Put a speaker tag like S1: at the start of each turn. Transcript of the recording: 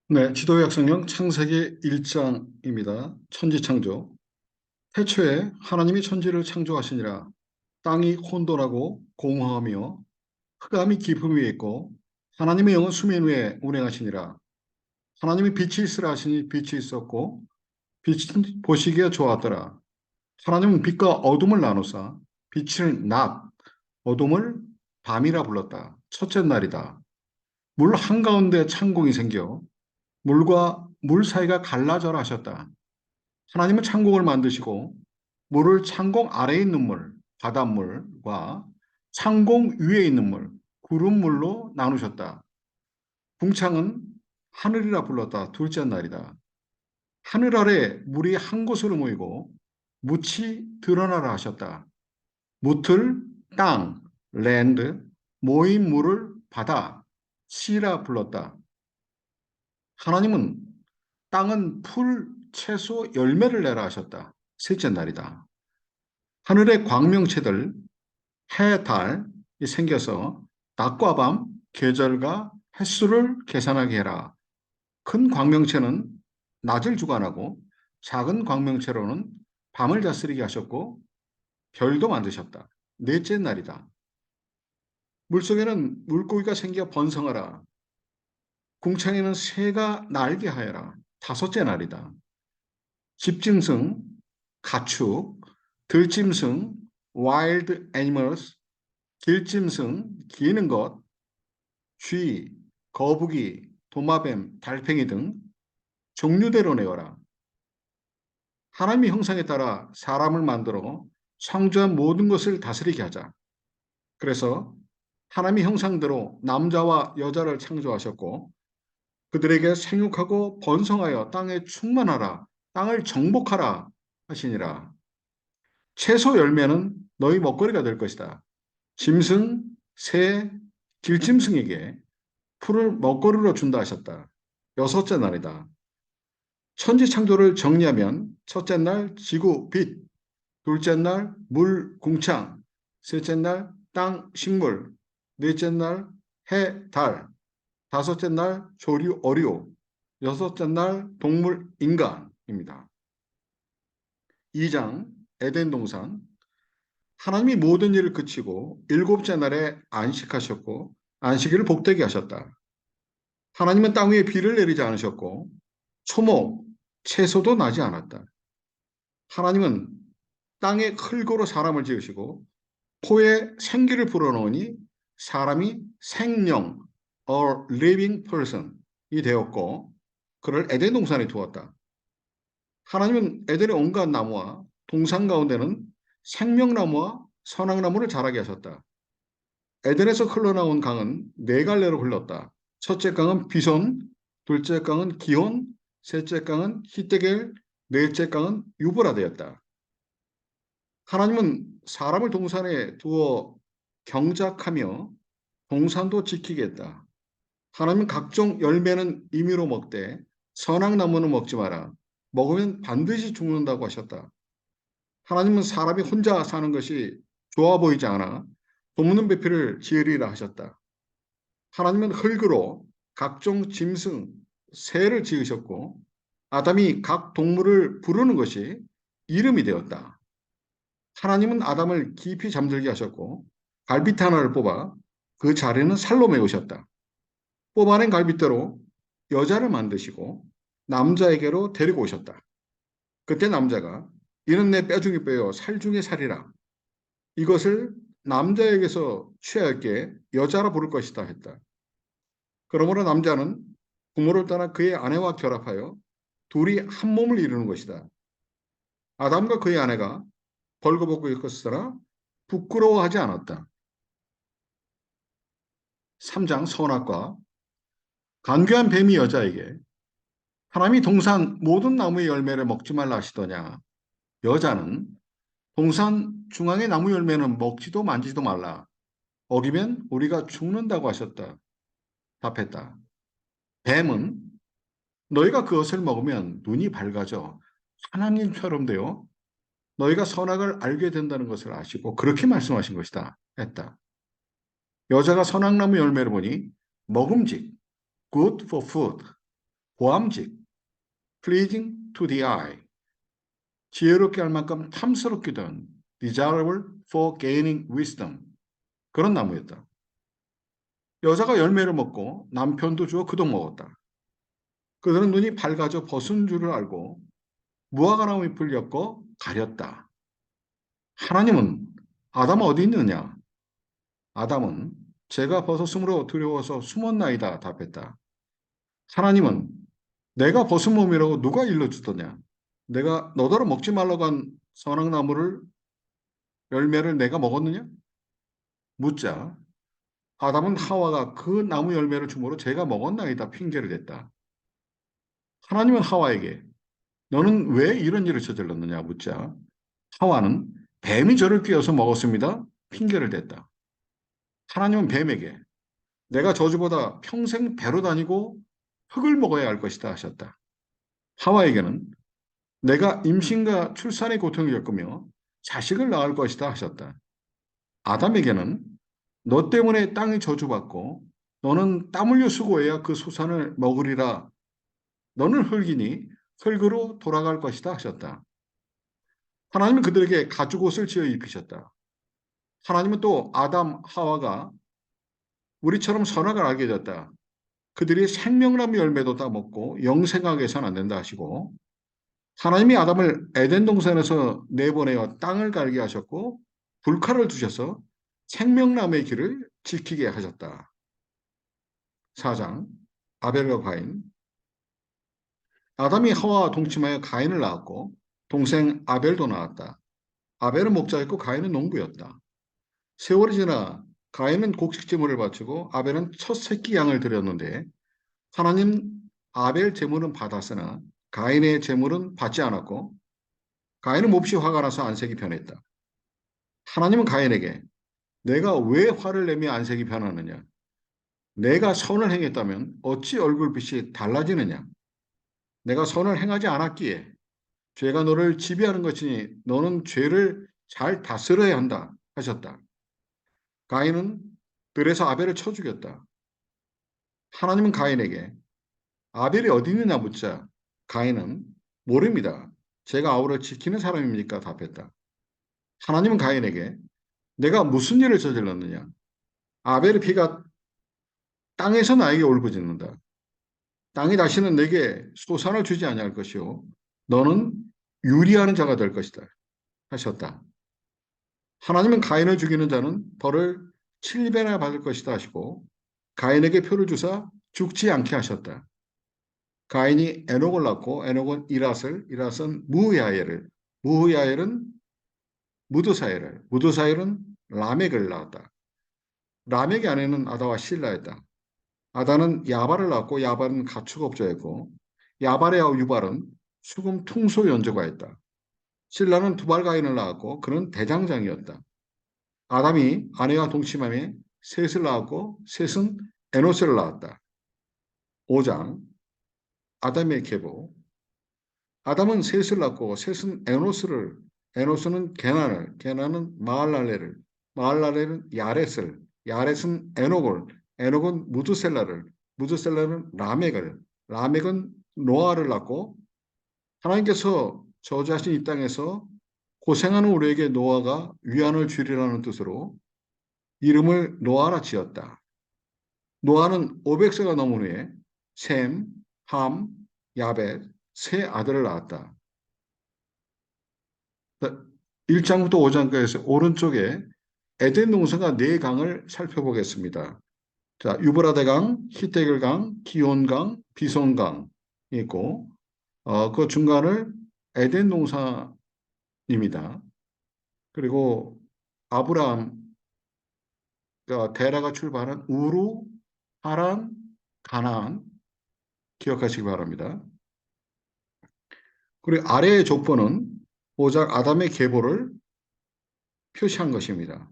S1: 네, 지도약성령 창세기 1장입니다. 천지창조. 태초에 하나님이 천지를 창조하시니라. 땅이 혼돈하고 공허하며 흑암이 깊음 위에 있고 하나님의 영은 수면 위에 운행하시니라. 하나님이 빛이 있으라 하시니 빛이 있었고 빛은 보시기에 좋았더라. 하나님은 빛과 어둠을 나누사 빛을 낮, 어둠을 밤이라 불렀다. 첫째 날이다. 물 한가운데 창공이 생겨 물과 물 사이가 갈라져라 하셨다. 하나님은 창공을 만드시고 물을 창공 아래에 있는 물, 바닷물과 창공 위에 있는 물, 구름물로 나누셨다. 궁창은 하늘이라 불렀다. 둘째 날이다. 하늘 아래 물이 한 곳으로 모이고 묻이 드러나라 하셨다. 묻을 땅, 랜드, 모인 물을 바다, 시라 불렀다. 하나님은 땅은 풀, 채소, 열매를 내라 하셨다. 셋째 날이다. 하늘의 광명체들, 해, 달이 생겨서 낮과 밤, 계절과 햇수를 계산하게 해라. 큰 광명체는 낮을 주관하고 작은 광명체로는 밤을 다스리게 하셨고 별도 만드셨다. 넷째 날이다. 물속에는 물고기가 생겨 번성하라. 궁창에는 새가 날게 하여라. 다섯째 날이다. 집짐승, 가축, 들짐승, wild animals, 길짐승, 기는 것, 쥐, 거북이, 도마뱀, 달팽이 등 종류대로 내어라. 하나님의 형상에 따라 사람을 만들어 창조한 모든 것을 다스리게 하자. 그래서 하나님의 형상대로 남자와 여자를 창조하셨고 그들에게 생육하고 번성하여 땅에 충만하라, 땅을 정복하라 하시니라. 채소 열매는 너희 먹거리가 될 것이다. 짐승, 새, 길짐승에게 풀을 먹거리로 준다 하셨다. 여섯째 날이다. 천지 창조를 정리하면 첫째 날 지구 빛, 둘째 날 물 궁창, 셋째 날 땅 식물, 넷째 날 해, 달, 다섯째 날 조류 어류, 여섯째 날 동물 인간입니다. 2장 에덴 동산. 하나님이 모든 일을 그치고 일곱째 날에 안식하셨고 안식일을 복되게 하셨다. 하나님은 땅 위에 비를 내리지 않으셨고 초목, 채소도 나지 않았다. 하나님은 땅에 흙으로 사람을 지으시고 코에 생기를 불어넣으니 사람이 생명, a living person이 되었고 그를 에덴 동산에 두었다. 하나님은 에덴의 온갖 나무와 동산 가운데는 생명나무와 선악나무를 자라게 하셨다. 에덴에서 흘러나온 강은 네 갈래로 흘렀다. 첫째 강은 비손, 둘째 강은 기혼, 셋째 강은 히데겔, 넷째 강은 유브라데였다. 하나님은 사람을 동산에 두어 경작하며 동산도 지키겠다. 하나님은 각종 열매는 임의로 먹되 선악나무는 먹지 마라. 먹으면 반드시 죽는다고 하셨다. 하나님은 사람이 혼자 사는 것이 좋아 보이지 않아 돕는 배필을 지으리라 하셨다. 하나님은 흙으로 각종 짐승, 새를 지으셨고 아담이 각 동물을 부르는 것이 이름이 되었다. 하나님은 아담을 깊이 잠들게 하셨고 갈빗 하나를 뽑아 그 자리는 살로 메우셨다. 뽑아낸 갈빗대로 여자를 만드시고 남자에게로 데리고 오셨다. 그때 남자가 이는 내 뼈 중의 뼈요 살 중의 살이라. 이것을 남자에게서 취하였기에 여자라 부를 것이다 했다. 그러므로 남자는 부모를 떠나 그의 아내와 결합하여 둘이 한 몸을 이루는 것이다. 아담과 그의 아내가 벌거벗고 있었으나 부끄러워하지 않았다. 3장 선악과. 간교한 뱀이 여자에게 하나님이 동산 모든 나무의 열매를 먹지 말라 하시더냐. 여자는 동산 중앙의 나무 열매는 먹지도 만지도 말라. 어기면 우리가 죽는다고 하셨다. 답했다. 뱀은 너희가 그것을 먹으면 눈이 밝아져 하나님처럼 되어 너희가 선악을 알게 된다는 것을 아시고 그렇게 말씀하신 것이다. 했다. 여자가 선악나무 열매를 보니 먹음직, good for food, 보암직, pleasing to the eye, 지혜롭게 할 만큼 탐스럽기도 한 desirable for gaining wisdom, 그런 나무였다. 여자가 열매를 먹고 남편도 주어 그도 먹었다. 그들은 눈이 밝아져 벗은 줄을 알고 무화과나무 잎을 엮어 가렸다. 하나님은 아담 어디 있느냐? 아담은 제가 벗었으므로 두려워서 숨었나이다 답했다. 하나님은 내가 벗은 몸이라고 누가 일러주더냐? 내가 너더러 먹지 말라고 한 선악나무를 열매를 내가 먹었느냐? 묻자 아담은 하와가 그 나무 열매를 주므로 제가 먹었나이다 핑계를 댔다. 하나님은 하와에게 너는 왜 이런 일을 저질렀느냐 묻자 하와는 뱀이 저를 꿰어서 먹었습니다 핑계를 댔다. 하나님은 뱀에게 내가 저주보다 평생 배로 다니고 흙을 먹어야 할 것이다 하셨다. 하와에게는 내가 임신과 출산의 고통을 겪으며 자식을 낳을 것이다 하셨다. 아담에게는 너 때문에 땅이 저주받고 너는 땀 흘려 수고해야 그 소산을 먹으리라. 너는 흙이니 흙으로 돌아갈 것이다 하셨다. 하나님은 그들에게 가죽옷을 지어 입히셨다. 하나님은 또 아담, 하와가 우리처럼 선악을 알게 됐다. 그들이 생명나무 열매도 따먹고 영생하게 해서는 안 된다 하시고 하나님이 아담을 에덴 동산에서 내보내어 땅을 갈게 하셨고 불칼을 두셔서 생명나무의 길을 지키게 하셨다. 4장 아벨과 가인. 아담이 하와와 동침하여 가인을 낳았고 동생 아벨도 낳았다. 아벨은 목자였고 가인은 농부였다. 세월이 지나 가인은 곡식제물을 바치고 아벨은 첫 새끼 양을 드렸는데 하나님 아벨 제물은 받았으나 가인의 제물은 받지 않았고 가인은 몹시 화가 나서 안색이 변했다. 하나님은 가인에게 내가 왜 화를 내며 안색이 변하느냐? 내가 선을 행했다면 어찌 얼굴빛이 달라지느냐? 내가 선을 행하지 않았기에 죄가 너를 지배하는 것이니 너는 죄를 잘 다스려야 한다 하셨다. 가인은 들에서 아벨을 쳐 죽였다. 하나님은 가인에게 아벨이 어디 있느냐 묻자 가인은 모릅니다. 제가 아우를 지키는 사람입니까? 답했다. 하나님은 가인에게 내가 무슨 일을 저질렀느냐? 아벨의 피가 땅에서 나에게 울부짖는다. 땅이 다시는 내게 소산을 주지 아니할 것이요 너는 유리하는 자가 될 것이다 하셨다. 하나님은 가인을 죽이는 자는 벌을 7배나 받을 것이다 하시고 가인에게 표를 주사 죽지 않게 하셨다. 가인이 에녹을 낳고 에녹은 이랏을, 이랏은 무후야엘을, 무후야엘은 무드사엘을, 무드사엘은 라멕을 낳았다. 라멕의 아내는 아다와 실라였다. 아다는 야발을 낳고 야발은 가축업자였고 야발의 아우 유발은 수금 퉁소 연주가였다. 신라는 두발 가인을 낳았고 그는 대장장이었다. 아담이 아내와 동침함에 셋을 낳았고 셋은 에노스를 낳았다. 5장 아담의 계보. 아담은 셋을 낳고 셋은 에노스를, 에노스는 게난을, 게난은 마할랄레를, 마할랄레는 야렛을, 야렛은 에녹을, 에녹은 무드셀라를, 무드셀라는 라멕을, 라멕은 노아를 낳고 하나님께서 저주하신 이 땅에서 고생하는 우리에게 노아가 위안을 주리라는 뜻으로 이름을 노아라 지었다. 노아는 500세가 넘은 후에 셈, 함, 야벳 세 아들을 낳았다. 1장부터 5장까지 오른쪽에 에덴 동산과 네 강을 살펴보겠습니다. 자, 유브라데강, 히데겔강, 기온강, 비손강이 있고 그 중간을 에덴 동산입니다. 그리고 아브라함, 데라가 출발한 우루, 하란, 가나안 기억하시기 바랍니다. 그리고 아래의 족보는 오작 아담의 계보를 표시한 것입니다.